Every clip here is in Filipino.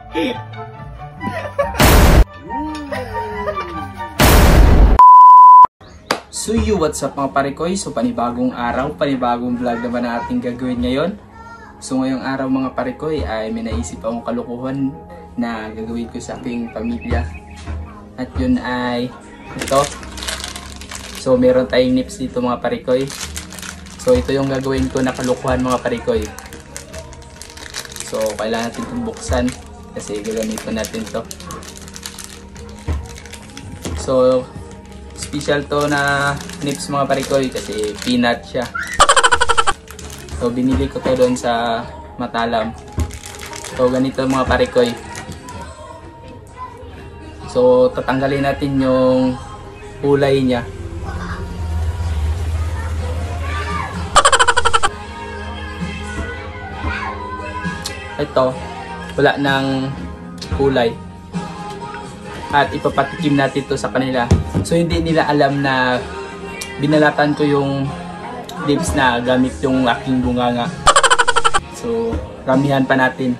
So what's up mga parikoy? So panibagong araw, panibagong vlog naman ang ating gagawin ngayon. So ngayong araw mga parikoy ay may naisip akong kalukuhan na gagawin ko sa aking pamilya. At yun ay ito. So meron tayong nips dito mga parikoy. So ito yung gagawin ko na kalukuhan mga parikoy. So kailangan natin itong buksan kasi gagamitin natin to. So special to na nips mga parikoy kasi peanut siya. So binili ko to doon sa Matalam. So ganito mga parikoy. So tatanggalin natin yung kulay niya. Ito, wala ng kulay. At ipapatikim natin to sa kanila. So hindi nila alam na binalatan ko yung lips na gamit yung aking bunganga. So ramihan pa natin.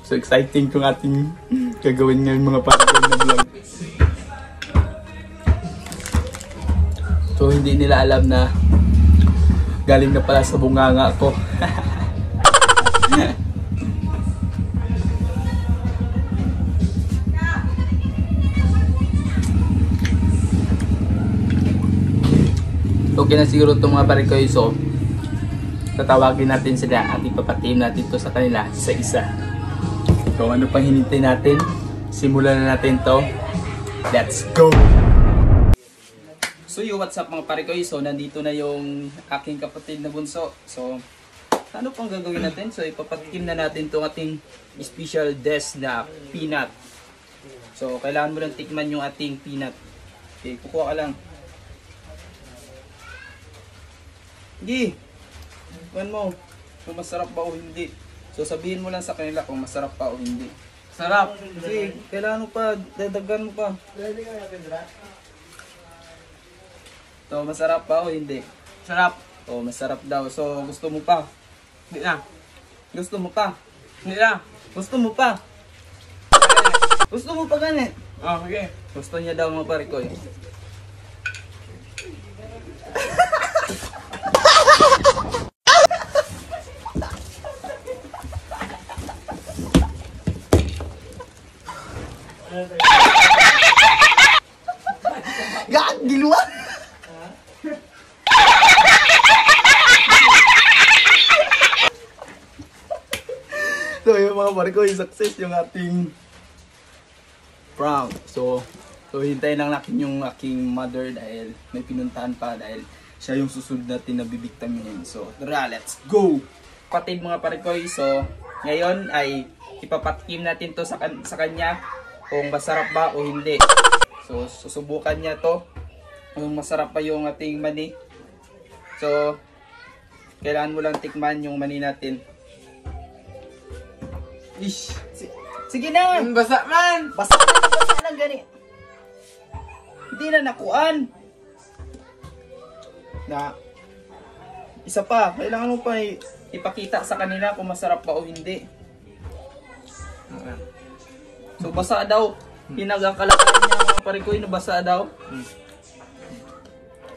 So exciting kung ating gagawin ngayon mga parikoy na vlog. So hindi nila alam na galing na pala sa bunganga ko. Okay na siguro itong mga parikoy. So tatawagin natin sila at ipapatiin natin to sa kanila isa-isa. So ano pang hinintay natin? Simulan na natin to. Let's go! So what's up mga parikoy? So nandito na yung aking kapatid na bunso. So ano pang gagawin natin? So ipapatikim na natin itong ating special dish na peanut. So kailangan mo lang tikman yung ating peanut. Okay, kukuha ka lang. Hindi. Tikman mo kung masarap ba o hindi. So sabihin mo lang sa kanila kung masarap pa o hindi. Sarap! Kasi kailangan mo pa, dadagan mo pa. So, masarap pa o hindi? Sarap. O, masarap daw. So, gusto mo pa? Hindi na. Gusto mo pa? Hindi na. Gusto mo pa? Gusto mo pa ganit? Oh, okay. Gusto niya daw mga parikoy. Gak, di luar. So yung mga parikoy, success yung ating prank. So hintayin lang natin yung aking mother dahil may pinuntahan pa dahil siya yung susunod natin na bibigtaminin. So tara, let's go! Kapatid mga parikoy, so ngayon ay ipapatikim natin to sa kanya kung masarap ba o hindi. So susubukan niya to kung masarap pa yung ating mani. So kailangan mo lang tikman yung mani natin. Ish. Sige na! Basa man! Basa lang gani. Hindi na nakuan. Na isa pa, kailangan mo pa ipakita sa kanila kung masarap pa o hindi. So basa daw. Pinagkakalakan niya mga parikoy na basa daw.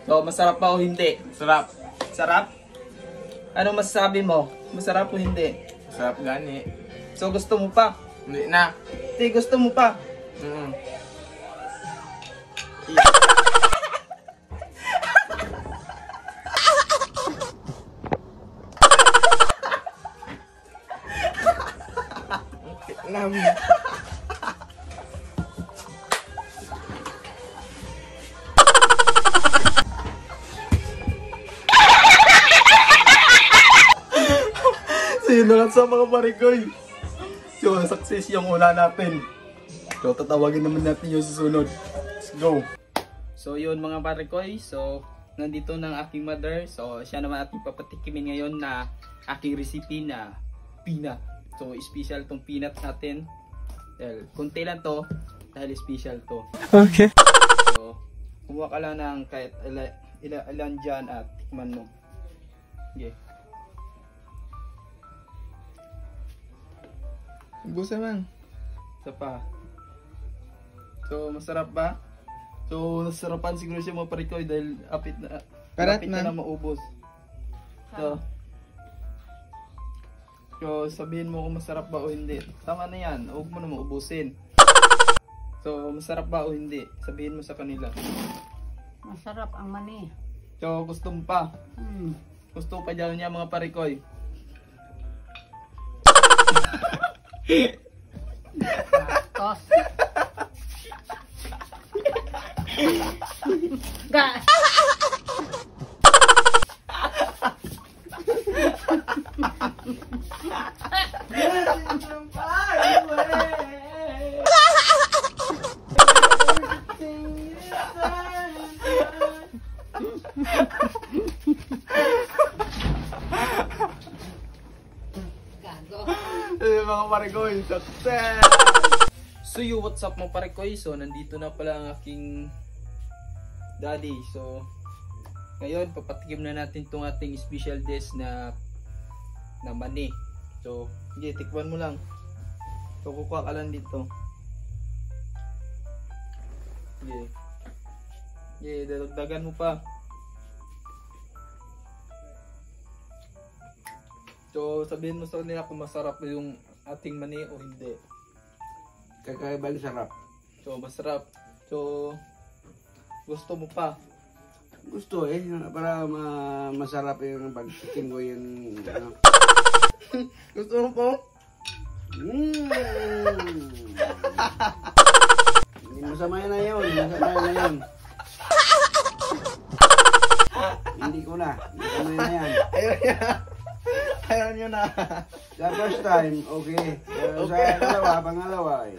So masarap pa o hindi? Sarap. Sarap? Ano masasabi mo? Masarap o hindi? Sarap gani. So gusto mo pa? Hindi na. Hindi, gusto mo pa? So yun na sa mga parikoy. So success yung una natin. So tatawagin naman natin yung susunod. Let's go! So yun mga parikoy. So nandito ng aking mother. So siya naman ating papatikimin ngayon na aking recipe na peanut. So special tong peanut natin. Dahil kunti lang to dahil special to. Okay. So kumuha ka lang ng kahit ilan dyan at tikman mo. Okay. Busa man. Isa pa. So, masarap ba? So, nasarapan siguro siya mga parikoy dahil apit na maubos. So, sabihin mo kung masarap ba o hindi. Tama na yan. Huwag mo na maubusin. So, masarap ba o hindi? Sabihin mo sa kanila. Masarap ang mani. So, gusto mo pa? Hmm. Gusto pa dyan niya mga parikoy. Tos. Ga. Gago. Mga parikoy, success! So yo, what's up mga parikoy? So nandito na pala ang aking daddy. So ngayon papatikim na natin tong ating special dish na mani. So sige, tikman mo lang. So kukuha ka lang dito. Sige, dadagdagan mo pa. So sabihin mo sa kanila kung masarap yung ating mani o hindi. Kakaibang sarap. So masarap. So gusto mo pa. Gusto para masarap yung pagtikim ko yung ano. Gusto mo po? Hindi masama na yun. Hindi ko na. Masama na yan. Ayaw nyo na. Sa first time, okay. Pero sa pangalawa,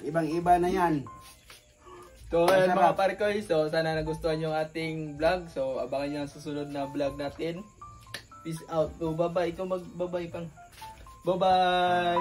ibang-iba na yan. So ayun Masarap. mga parikoy, so sana nagustuhan yung ating vlog. So abangan nyo ang susunod na vlog natin. Peace out. So bye-bye. Ikaw mag-bye-bye pang. Bye-bye.